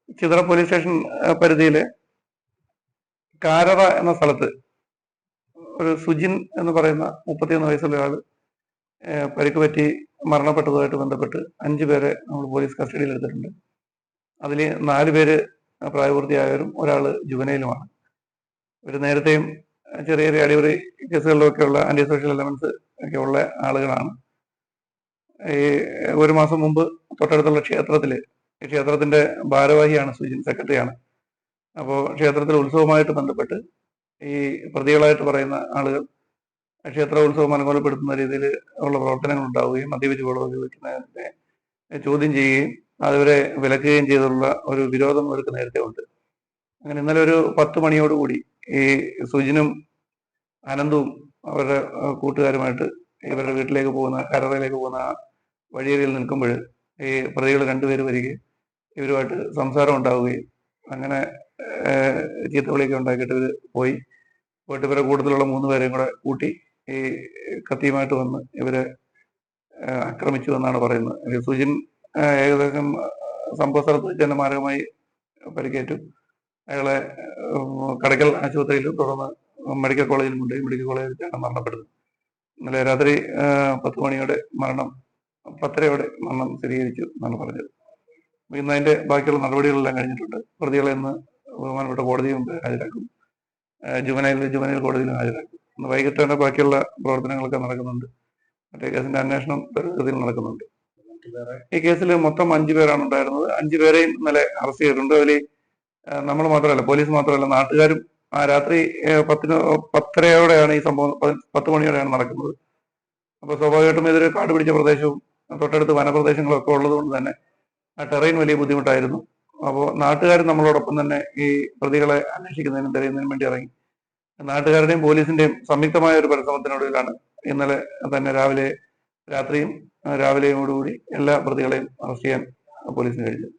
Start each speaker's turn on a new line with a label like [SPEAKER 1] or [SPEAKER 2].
[SPEAKER 1] Chithara police station പരിധിയിലെ കാരറ എന്ന സ്ഥലത്ത് ഒരു സുജിൻ എന്ന് പറയുന്ന 31 വയസ്സുള്ള ആള് പരിക്ക് പറ്റി മരണപ്പെട്ടതുമായിട്ട് ബന്ധപ്പെട്ട് 5 പേരെ നമ്മൾ പോലീസ് കസ്റ്റഡിയിൽ എടുത്തിട്ടുണ്ട്. അതിൽ 4 പേര് പ്രായപൂർത്തിയായവരും ഒരാൾ ജുവനയിലുമാണ്. ഒരു നേരത്തെയും ചെറിയ ചെറിയ അടിപൊളി കേസുകളിലൊക്കെ ഉള്ള ആന്റി സോഷ്യൽ എലമെന്റ്സ് ഒക്കെ ഉള്ള ആളുകളാണ്. ഈ ഒരു മാസം മുമ്പ് തൊട്ടടുത്തുള്ള ക്ഷേത്രത്തിന്റെ ഭാരവാഹിയാണ് സുജിൻ, സെക്രട്ടറിയാണ്. അപ്പോൾ ക്ഷേത്രത്തിലെ ഉത്സവമായിട്ട് ബന്ധപ്പെട്ട് ഈ പ്രതികളായിട്ട് പറയുന്ന ആളുകൾ ക്ഷേത്ര ഉത്സവം അലങ്കോലപ്പെടുത്തുന്ന രീതിയിൽ ഉള്ള പ്രവർത്തനങ്ങൾ ഉണ്ടാവുകയും മദ്യപിച്ച് ബഹളം വയ്ക്കുന്നതിനെ ചോദ്യം ചെയ്യുകയും അതുവരെ വിലക്കുകയും ചെയ്തുള്ള ഒരു വിരോധം അവർക്ക് നേരത്തെ ഉണ്ട്. അങ്ങനെ ഇന്നലെ ഒരു 10 മണിയോടുകൂടി ഈ സുജിനും അനന്തവും അവരുടെ കൂട്ടുകാരുമായിട്ട് ഇവരുടെ വീട്ടിലേക്ക് പോകുന്ന കരറയിലേക്ക് പോകുന്ന വഴിയരിയിൽ നിൽക്കുമ്പോൾ ഈ പ്രതികൾ 2 പേര് വരികയും ഇവരുമായിട്ട് സംസാരം ഉണ്ടാവുകയും അങ്ങനെ ചീത്തവിളിയൊക്കെ ഉണ്ടാക്കിയിട്ട് ഇവർ പോയിട്ട് ഇവരെ കൂടുതലുള്ള 3 പേരെയും കൂടെ കൂട്ടി ഈ കത്തിയുമായിട്ട് വന്ന് ഇവരെ ആക്രമിച്ചു എന്നാണ് പറയുന്നത്. സുജിൻ ഏകദേശം സംഭവ സ്ഥലത്ത് വെച്ച് തന്നെ മാരകമായി പരിക്കേറ്റു. അയാളെ കടയ്ക്കൽ ആശുപത്രിയിലും തുടർന്ന് മെഡിക്കൽ കോളേജിലും കൊണ്ടുപോയി. മെഡിക്കൽ കോളേജിൽ വെച്ചാണ് മരണപ്പെടുന്നത്. ഇന്നലെ രാത്രി 10 മണിയോടെ 10:30 മരണം സ്ഥിരീകരിച്ചു എന്നാണ് പറഞ്ഞത്. ഇന്ന് അതിന്റെ ബാക്കിയുള്ള നടപടികളെല്ലാം കഴിഞ്ഞിട്ടുണ്ട്. പ്രതികളെ ഇന്ന് ബഹുമാനപ്പെട്ട കോടതിയും ഹാജരാക്കും, ജുവനൈൽ കോടതിയിലും ഹാജരാക്കും. ഇന്ന് വൈകിട്ട് തന്നെ ബാക്കിയുള്ള പ്രവർത്തനങ്ങളൊക്കെ നടക്കുന്നുണ്ട്. മറ്റേ കേസിന്റെ അന്വേഷണം ത്വരിതഗതിയിൽ നടക്കുന്നുണ്ട്. ഈ കേസിൽ മൊത്തം 5 പേരാണ് ഉണ്ടായിരുന്നത്. 5 പേരെയും ഇന്നലെ അറസ്റ്റ് ചെയ്തിട്ടുണ്ട്. അതിൽ നമ്മൾ മാത്രമല്ല, പോലീസ് മാത്രമല്ല, നാട്ടുകാരും ആ രാത്രി 10:30 ഈ സംഭവം 10 മണിയോടെയാണ് നടക്കുന്നത്. അപ്പോൾ സ്വാഭാവികമായിട്ടും ഇതൊരു കാട് പിടിച്ച പ്രദേശവും തൊട്ടടുത്ത് വനപ്രദേശങ്ങളും ഒക്കെ ഉള്ളത് കൊണ്ട് തന്നെ ആ ടെറൈൻ വലിയ ബുദ്ധിമുട്ടായിരുന്നു. അപ്പോൾ നാട്ടുകാരും നമ്മളോടൊപ്പം തന്നെ ഈ പ്രതികളെ അന്വേഷിക്കുന്നതിനും തെരയുന്നതിനും വേണ്ടി ഇറങ്ങി. നാട്ടുകാരുടെയും പോലീസിന്റെയും സംയുക്തമായ ഒരു പരിശ്രമത്തിനൊടുവിലാണ് ഇന്നലെ തന്നെ രാത്രിയും രാവിലെയോടുകൂടി എല്ലാ പ്രതികളെയും അറസ്റ്റ് ചെയ്യാൻ പോലീസിന് കഴിഞ്ഞു.